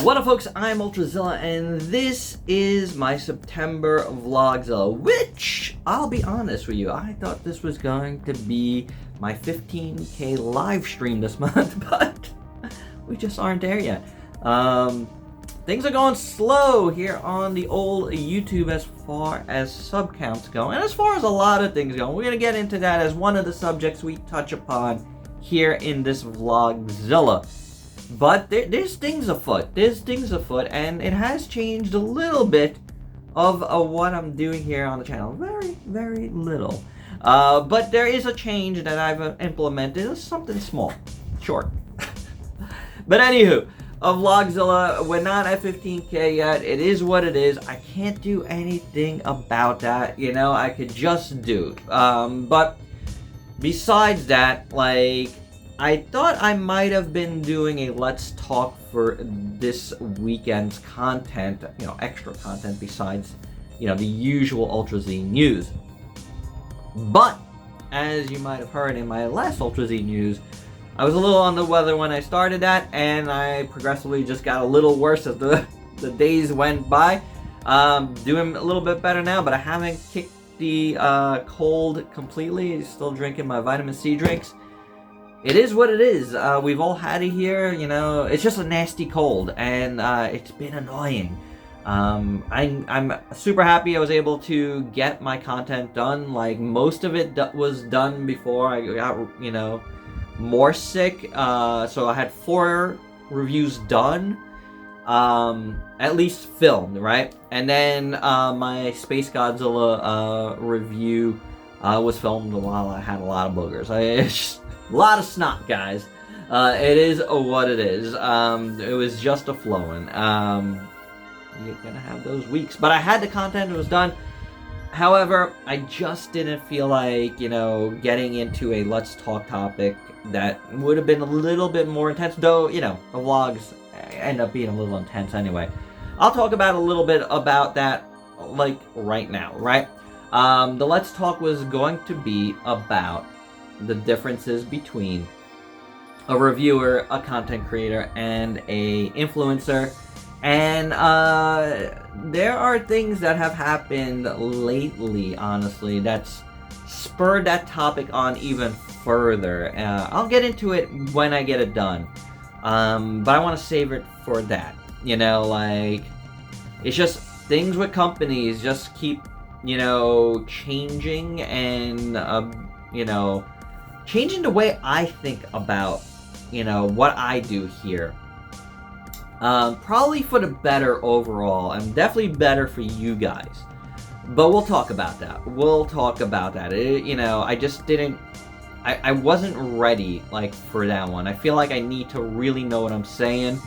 What up folks, I'm Ultrazilla and this is my September Vlogzilla, which, I'll be honest with you, I thought this was going to be my 15K live stream this month, but we just aren't there yet. Things are going slow here on the old YouTube as far as sub counts go, and as far as a lot of things go. We're going to get into that as one of the subjects we touch upon here in this Vlogzilla. But there's things afoot. And it has changed a little bit of what I'm doing here on the channel. Very, very little. But there is a change that I've implemented. It's something small. Short. But anywho, Vlogzilla, we're not at 15K yet. It is what it is. I can't do anything about that. You know, I could just do. But besides that, like, I thought I might have been doing a Let's Talk for this weekend's content, you know, extra content besides, you know, the usual Ultra Z news. But, as you might have heard in my last Ultra Z news, I was a little under the weather when I started that, and I progressively just got a little worse as the days went by. Doing a little bit better now, but I haven't kicked the cold completely. Still drinking my vitamin C drinks. It is what it is. We've all had it here, you know. It's just a nasty cold, and it's been annoying. I'm super happy I was able to get my content done. Like, most of it was done before I got, you know, more sick. So I had 4 reviews done, at least filmed, right? And then my Space Godzilla review was filmed while I had a lot of boogers. It's just a lot of snot, guys. It is what it is. It was just a flowing. You're gonna have those weeks. But I had the content, it was done. However, I just didn't feel like, you know, getting into a Let's Talk topic that would have been a little bit more intense. Though, you know, the vlogs end up being a little intense anyway. I'll talk about a little bit about that, like, right now, right? The Let's Talk was going to be about the differences between a reviewer, a content creator, and a influencer. And there are things that have happened lately, honestly, that's spurred that topic on even further. I'll get into it when I get it done, but I want to save it for that. You know, like, it's just things with companies just keep, you know, changing, and you know, changing the way I think about, you know, what I do here. Probably for the better overall, and definitely better for you guys. But we'll talk about that. You know, I just didn't, I wasn't ready, like, for that one. I feel like I need to really know what I'm saying,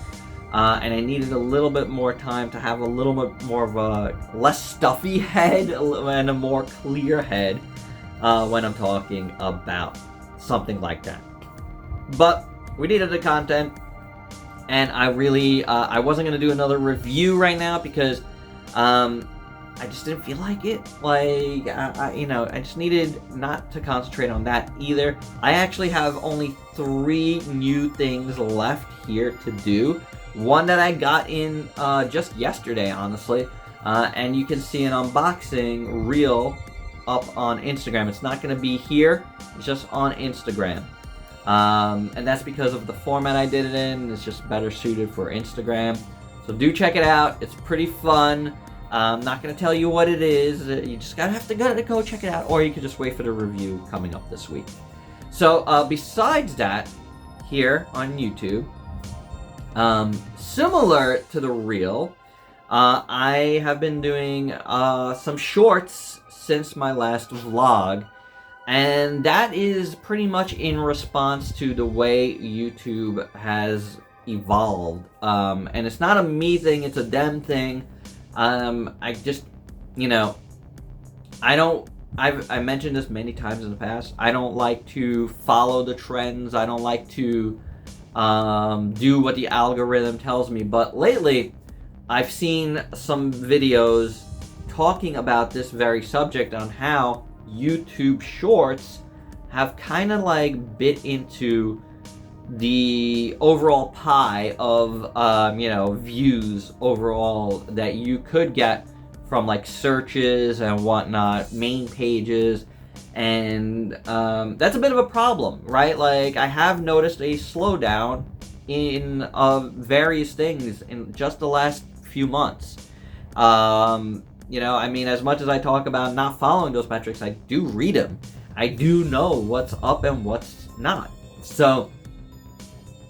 and I needed a little bit more time to have a little bit more of a less stuffy head and a more clear head when I'm talking about something like that. But we needed the content, and I really I wasn't gonna do another review right now because I just didn't feel like it. Like, you know, I just needed not to concentrate on that either. I actually have only 3 new things left here to do. One that I got in just yesterday, honestly, and you can see an unboxing reel up on Instagram. It's not going to be here, it's just on Instagram. And that's because of the format I did it in. It's just better suited for Instagram. So do check it out. It's pretty fun. I'm not going to tell you what it is. You just have to go check it out, or you can just wait for the review coming up this week. So besides that, here on YouTube, similar to the reel, I have been doing some shorts since my last vlog, and that is pretty much in response to the way YouTube has evolved. And it's not a me thing, it's a them thing. I just, you know, I mentioned this many times in the past. I don't like to follow the trends. I don't like to do what the algorithm tells me. But lately, I've seen some videos talking about this very subject, on how YouTube Shorts have kind of like bit into the overall pie of views overall that you could get from like searches and whatnot, main pages, and that's a bit of a problem, right? Like, I have noticed a slowdown in various things in just the last few months. I mean, as much as I talk about not following those metrics, I do read them. I do know what's up and what's not. So,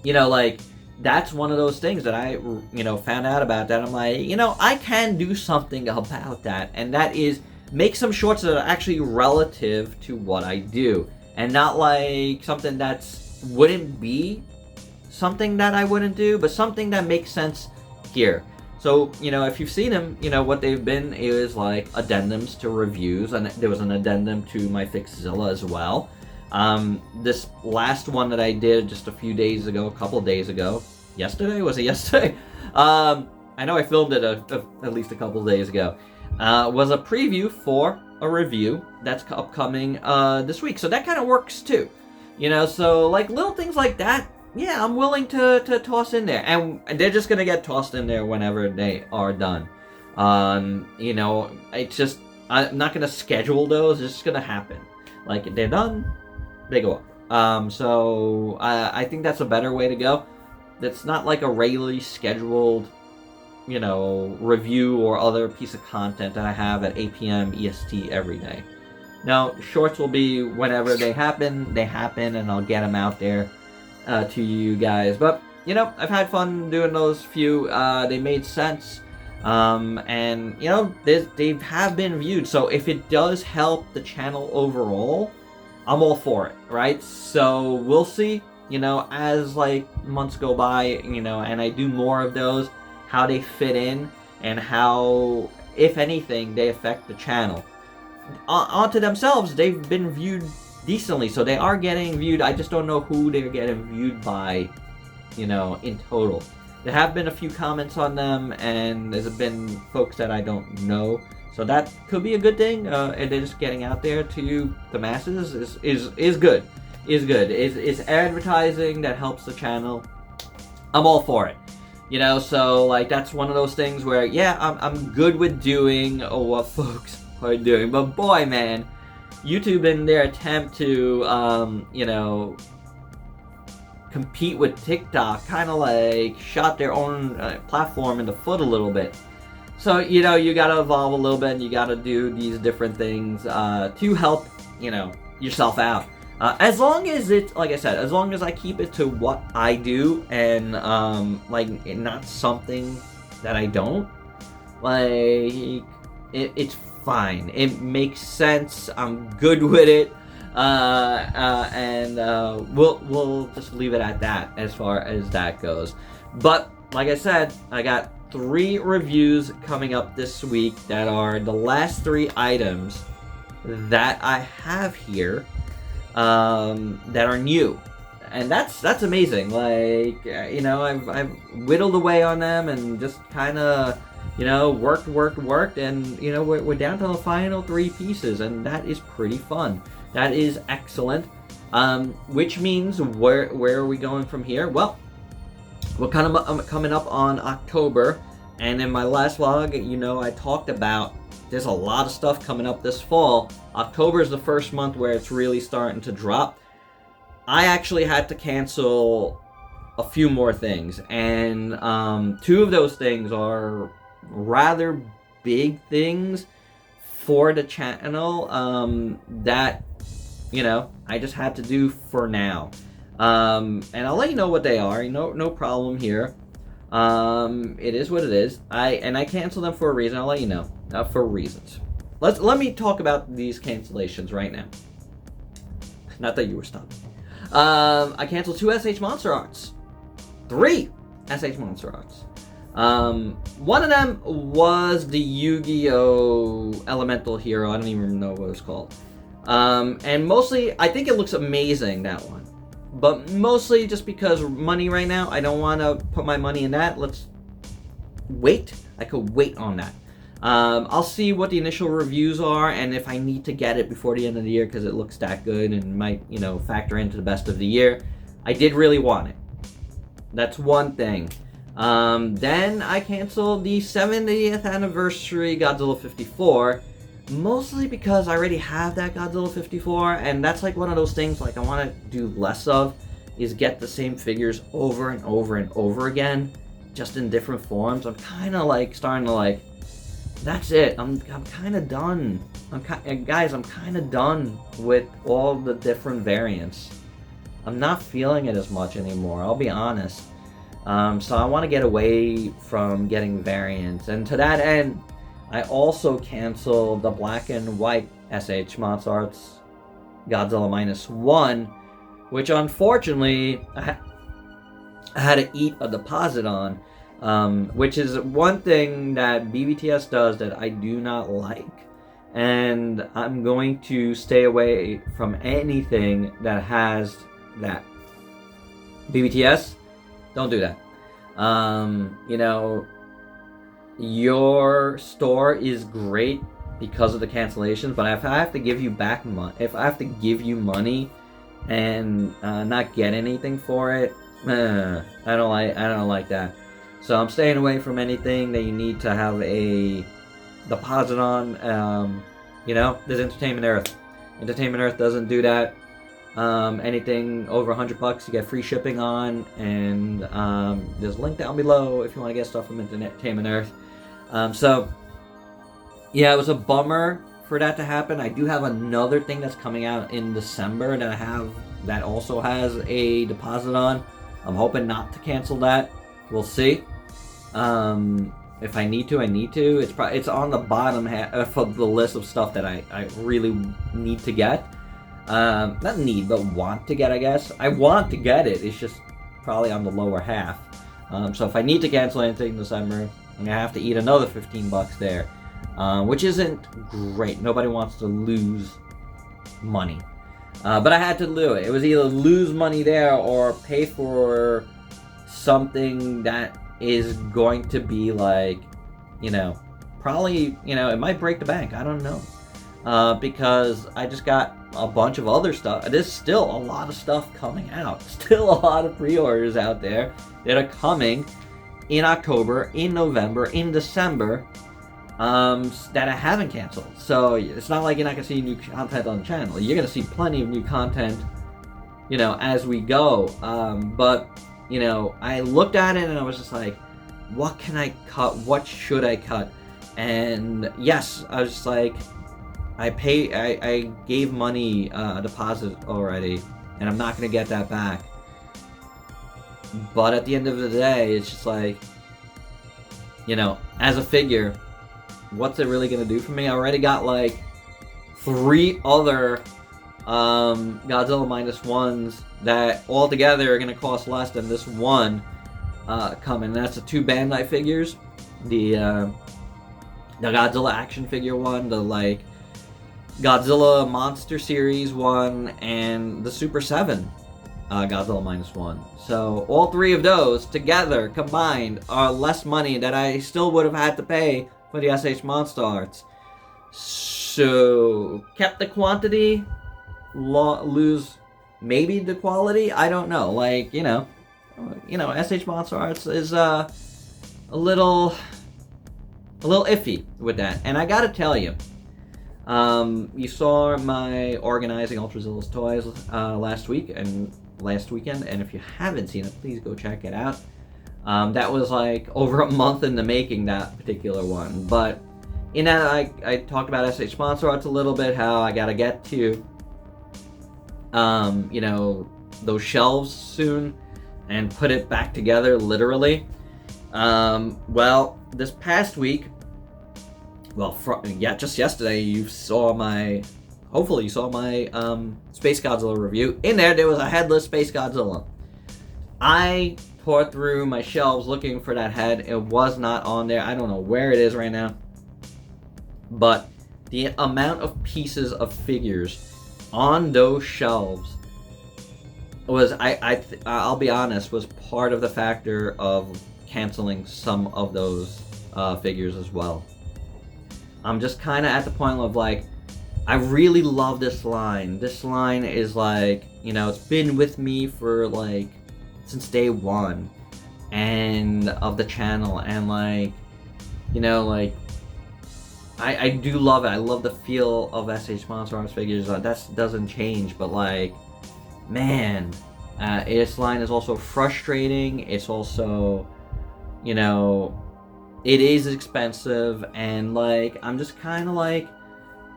like, that's one of those things that I, found out about that. I'm like, I can do something about that. And that is make some shorts that are actually relative to what I do. And not like something that's wouldn't be something that I wouldn't do, but something that makes sense here. So, if you've seen them, what they've been is like addendums to reviews, and there was an addendum to my Vlogzilla as well. This last one that I did just a couple of days ago, yesterday? Was it yesterday? I know I filmed it at least a couple of days ago. Was a preview for a review that's upcoming this week. So that kind of works too. So like little things like that, yeah, I'm willing to toss in there. And they're just going to get tossed in there whenever they are done. It's just, I'm not going to schedule those. It's just going to happen. Like, they're done, they go up. So I think that's a better way to go. That's not like a regularly scheduled, review or other piece of content that I have at 8 p.m. EST every day. Now, shorts will be whenever they happen, and I'll get them out there to you guys. But, I've had fun doing those few. They made sense. And, they have been viewed. So if it does help the channel overall, I'm all for it, right? So we'll see, as like months go by, and I do more of those, how they fit in and how, if anything, they affect the channel. Onto themselves, they've been viewed decently, so they are getting viewed. I just don't know who they're getting viewed by, in total. There have been a few comments on them, and there's been folks that I don't know. So that could be a good thing, and they're just getting out there to the masses is good. Is advertising that helps the channel. I'm all for it. So like that's one of those things where, yeah, I'm good with doing what folks are doing. But boy, man, YouTube in their attempt to, compete with TikTok kind of like shot their own platform in the foot a little bit. So, you gotta evolve a little bit, and you gotta do these different things to help, yourself out. As long as it's, like I said, as long as I keep it to what I do and, not something that I don't, like, it's fine. It makes sense. I'm good with it. And we'll just leave it at that as far as that goes. But, like I said, I got 3 reviews coming up this week that are the last 3 items that I have here that are new, and that's amazing. Like, I've whittled away on them and just kind of worked, and we're down to the final 3 pieces, and that is pretty fun. That is excellent. Which means where are we going from here? Well, we're kind of coming up on October, and in my last vlog, I talked about there's a lot of stuff coming up this fall. October is the first month where it's really starting to drop. I actually had to cancel a few more things, and 2 of those things are rather big things for the channel that I just had to do for now. And I'll let you know what they are. No problem here. It is what it is. I canceled them for a reason. I'll let you know. For reasons. Let me talk about these cancellations right now. Not that you were stopping. I canceled 2 SH Monster Arts. 3 SH Monster Arts. One of them was the Yu-Gi-Oh! Elemental Hero. I don't even know what it's called. And mostly, I think it looks amazing, that one. But mostly just because money right now, I don't want to put my money in that. Let's wait. I could wait on that. I'll see what the initial reviews are, and if I need to get it before the end of the year because it looks that good and might, factor into the best of the year, I did really want it. That's one thing. Then I canceled the 70th anniversary Godzilla 54, mostly because I already have that Godzilla 54, and that's like one of those things like I want to do less of, is get the same figures over and over and over again, just in different forms. I'm kind of like starting to like, that's it. I'm kind of done. Guys, I'm kind of done with all the different variants. I'm not feeling it as much anymore, I'll be honest. So I want to get away from getting variants, and to that end, I also canceled the black and white SH MONSTERARTS Godzilla -1, which unfortunately I had to eat a deposit on, which is one thing that BBTS does that I do not like. And I'm going to stay away from anything that has that. BBTS, don't do that. You know, your store is great because of the cancellations, but if I have to give you back money, if I have to give you money and not get anything for it, I don't like that. So I'm staying away from anything that you need to have a deposit on. You know, there's Entertainment Earth. Entertainment Earth doesn't do that. Anything over $100 you get free shipping on, and there's a link down below if you want to get stuff from Entertainment Earth. So yeah, it was a bummer for that to happen. I do have another thing that's coming out in December that I have that also has a deposit on. I'm hoping not to cancel that. We'll see. If I need to, I need to. It's on the bottom half of the list of stuff that I really need to get. Not need, but want to get, I guess. I want to get it. It's just probably on the lower half. So if I need to cancel anything in December, I'm gonna have to eat another $15 there, which isn't great. Nobody wants to lose money, but I had to do it. It was either lose money there or pay for something that is going to be like, you know, probably, you know, it might break the bank. I don't know. Because I just got a bunch of other stuff. There's still a lot of stuff coming out. Still a lot of pre-orders out there that are coming in October, in November, in December, that I haven't canceled. So it's not like you're not going to see new content on the channel. You're going to see plenty of new content, you know, as we go. But, you know, I looked at it and I was just like, what can I cut? What should I cut? And yes, I was just like, I gave money a deposit already, and I'm not going to get that back. But at the end of the day, it's just like, you know, as a figure, what's it really going to do for me? I already got like 3 other Godzilla -1s that altogether are going to cost less than this one coming. And that's the 2 Bandai figures. The Godzilla action figure one, the like Godzilla Monster Series one, and the Super 7 Godzilla -1. So all 3 of those together combined are less money that I still would have had to pay for the SH MONSTERARTS. So kept the quantity, lose maybe the quality. I don't know. Like, you know, SH MONSTERARTS is a little iffy with that. And I gotta tell you, you saw my organizing Ultrazilla's toys last weekend, and if you haven't seen it, please go check it out. That was like over a month in the making, that particular one. But in that, I talked about SH MONSTERARTS a little bit, how I gotta get to, you know, those shelves soon and put it back together, literally. Well, this past week, well, just yesterday, hopefully you saw my Space Godzilla review. In there was a headless Space Godzilla. I tore through my shelves looking for that head. It was not on there. I don't know where it is right now. But the amount of pieces of figures on those shelves was, I'll be honest, was part of the factor of canceling some of those figures as well. I'm just kind of at the point of like, I really love this line. This line is like, you know, it's been with me for like since day one and of the channel, and like, you know, like I do love it. I love the feel of SH MONSTERARTS figures. That doesn't change, but like, man, this line is also frustrating. It's also, you know, it is expensive, and like, I'm just kind of like,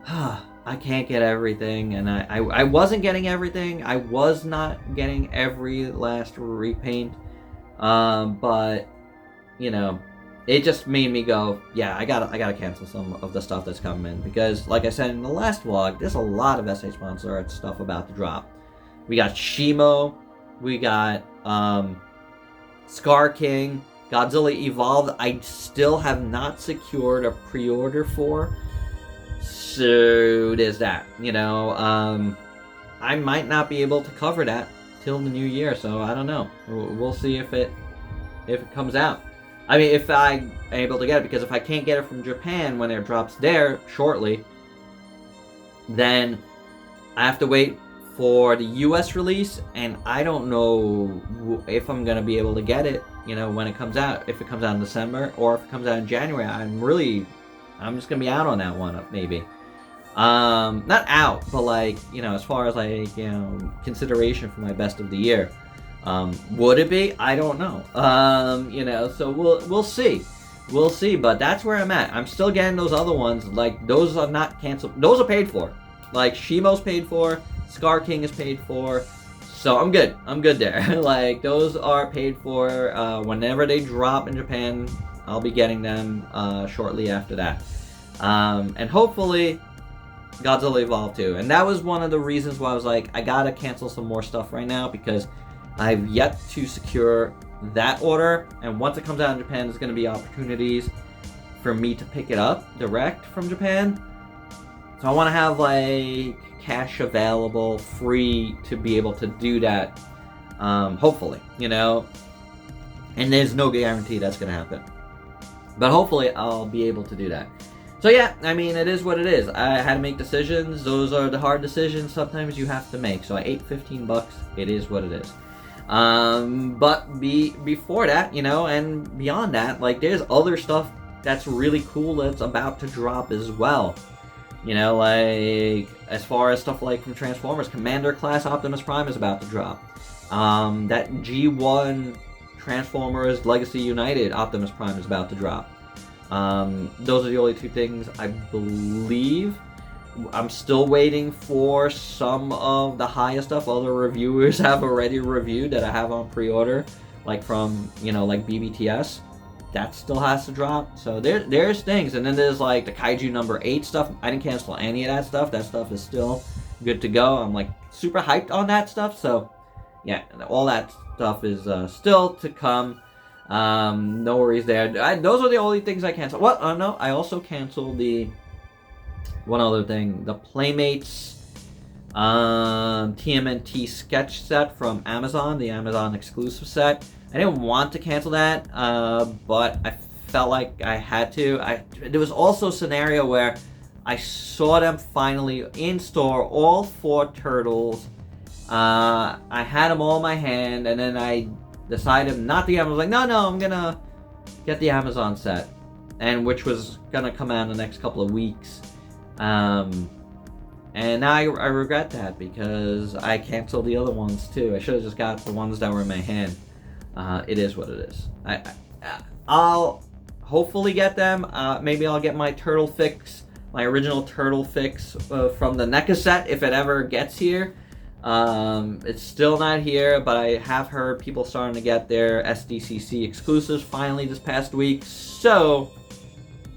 I can't get everything, and I wasn't getting everything. I was not getting every last repaint, but, you know, it just made me go, yeah, I gotta cancel some of the stuff that's coming in, because like I said in the last vlog, there's a lot of SH MONSTERARTS stuff about to drop. We got Shimo, we got Scar King, Godzilla Evolved. I still have not secured a pre-order for, so there's that. You know, I might not be able to cover that till the new year, so I don't know. We'll see if it comes out. I mean, if I'm able to get it, because if I can't get it from Japan when it drops there shortly, then I have to wait for the US release, and I don't know if I'm going to be able to get it, you know, when it comes out. If it comes out in December, or if it comes out in January, I'm just going to be out on that one, maybe. Not out, but like, you know, as far as like, you know, consideration for my best of the year. Would it be? I don't know. You know, so we'll see. We'll see, but that's where I'm at. I'm still getting those other ones. Like, those are not canceled. Those are paid for. Like, Shimo's paid for. Scar King is paid for. So I'm good. I'm good there. Like, those are paid for. Whenever they drop in Japan, I'll be getting them shortly after that. And hopefully Godzilla Evolved too. And that was one of the reasons why I was like, I gotta cancel some more stuff right now, because I've yet to secure that order, and once it comes out in Japan, there's going to be opportunities for me to pick it up direct from Japan. So I want to have like cash available, free, to be able to do that, hopefully, you know, and there's no guarantee that's going to happen, but hopefully I'll be able to do that. So yeah, I mean, it is what it is. I had to make decisions. Those are the hard decisions sometimes you have to make. So I ate 15 bucks. It is what it is. But before that, you know, and beyond that, like, there's other stuff that's really cool that's about to drop as well. You know, like, as far as stuff like from Transformers, Commander Class Optimus Prime is about to drop. That G1 Transformers Legacy United Optimus Prime is about to drop. Those are the only two things I believe. I'm still waiting for some of the highest stuff other reviewers have already reviewed that I have on pre-order, like from, you know, like BBTS. That still has to drop. So there's things, and then there's like the Kaiju number 8 stuff. I didn't cancel any of that stuff. That stuff is still good to go. I'm like super hyped on that stuff. So yeah, all that stuff is still to come. No worries there. Those are the only things I canceled. Well, no, I also canceled the one other thing, the Playmates TMNT sketch set from Amazon, the Amazon exclusive set. I didn't want to cancel that, but I felt like I had to. There was also a scenario where I saw them finally in store, all 4 turtles. I had them all in my hand, and then I decided not to get them. I was like, no, I'm gonna get the Amazon set, and which was gonna come out in the next couple of weeks. And now I regret that, because I canceled the other ones too. I should have just got the ones that were in my hand. It is what it is. I'll hopefully get them. Maybe I'll get my Turtle Fix, my original Turtle Fix from the NECA set if it ever gets here. It's still not here, but I have heard people starting to get their SDCC exclusives finally this past week, so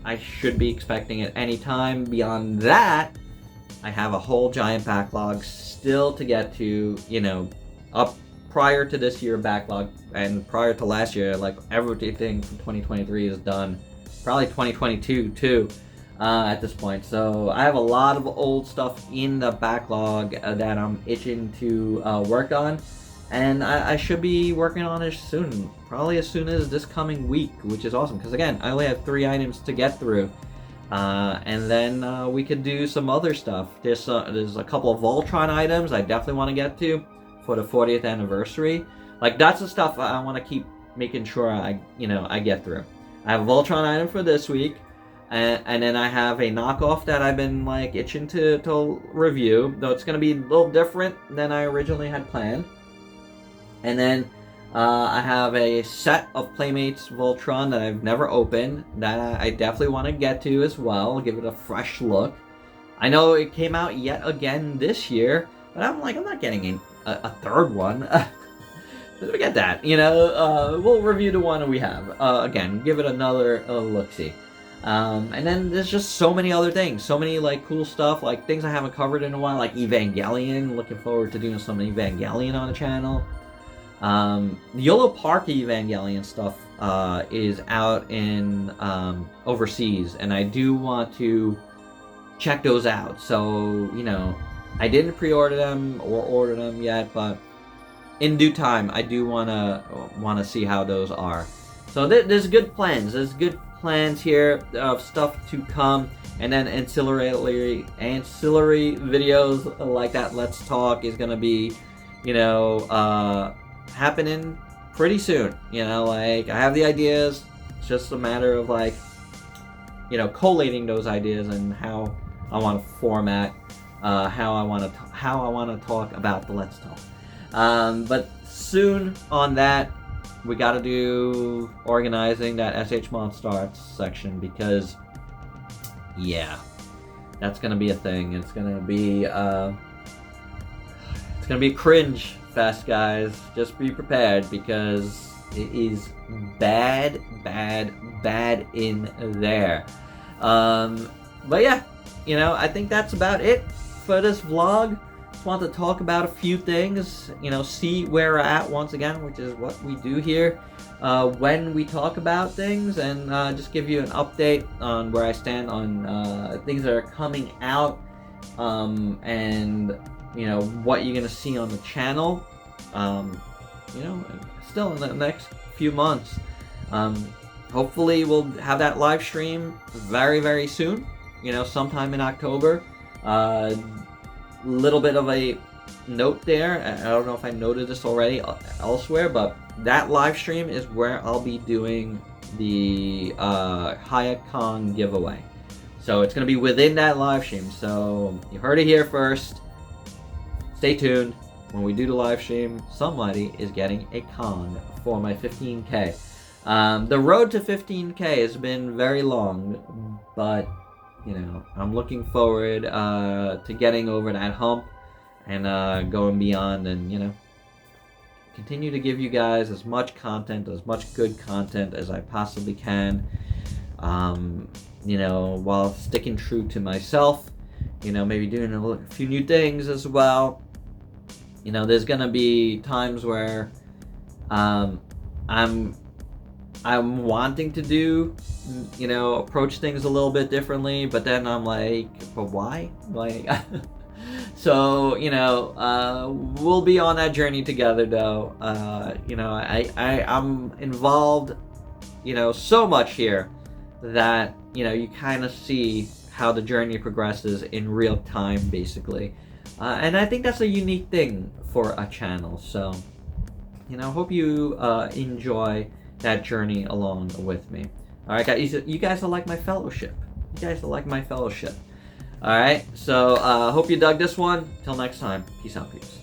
I should be expecting it anytime. Beyond that, I have a whole giant backlog still to get to, you know, up prior to this year backlog, and prior to last year, like, everything from 2023 is done. Probably 2022 too, at this point. So I have a lot of old stuff in the backlog that I'm itching to work on, and I should be working on it soon. Probably as soon as this coming week, which is awesome, because again, I only have 3 items to get through. And then we could do some other stuff. There's a couple of Voltron items I definitely want to get to for the 40th anniversary. Like, that's the stuff I want to keep making sure I get through. I have a Voltron item for this week, and then I have a knockoff that I've been like itching to review, though it's going to be a little different than I originally had planned. And then I have a set of Playmates Voltron that I've never opened that I definitely want to get to as well, give it a fresh look. I know it came out yet again this year, but I'm not getting a third one. Forget that, we'll review the one that we have. Again, give it another look-see. And then there's just so many other things, so many like cool stuff, like things I haven't covered in a while, like Evangelion. Looking forward to doing some Evangelion on the channel. The YOLO Park Evangelion stuff is out in overseas, and I do want to check those out. So, I didn't pre-order them or order them yet, but in due time, I do wanna see how those are. So there's good plans. There's good plans here of stuff to come, and then ancillary videos like that Let's Talk is gonna be, happening pretty soon. I have the ideas. It's just a matter of collating those ideas and how I want to format, how I want to talk about the Let's Talk. But soon on that, we got to do organizing that SH MONSTERARTS section, because that's gonna be a thing. It's gonna be cringe fest, guys. Just be prepared, because it is bad in there. But yeah, I think that's about it for this vlog. Just want to talk about a few things, see where we're at once again, which is what we do here when we talk about things, and just give you an update on where I stand on things that are coming out, and what you're gonna see on the channel, still in the next few months. Hopefully we'll have that live stream very soon, sometime in October. Little bit of a note there, I don't know if I noted this already elsewhere, but that live stream is where I'll be doing the Hayakon giveaway. So it's going to be within that live stream, so you heard it here first. Stay tuned. When we do the live stream, somebody is getting a con for my 15K. The road to 15K has been very long, but I'm looking forward to getting over that hump and going beyond, and continue to give you guys as much content, as much good content as I possibly can, while sticking true to myself, maybe doing a few new things as well. There's gonna be times where I'm wanting to do, approach things a little bit differently, but then I'm like, but why? So, we'll be on that journey together, though. I'm involved, so much here that, you kind of see how the journey progresses in real time, basically. And I think that's a unique thing for a channel. So, hope you enjoy that journey along with me. Alright, guys, you guys are like my fellowship. Alright, so hope you dug this one. Till next time, peace out, peeps.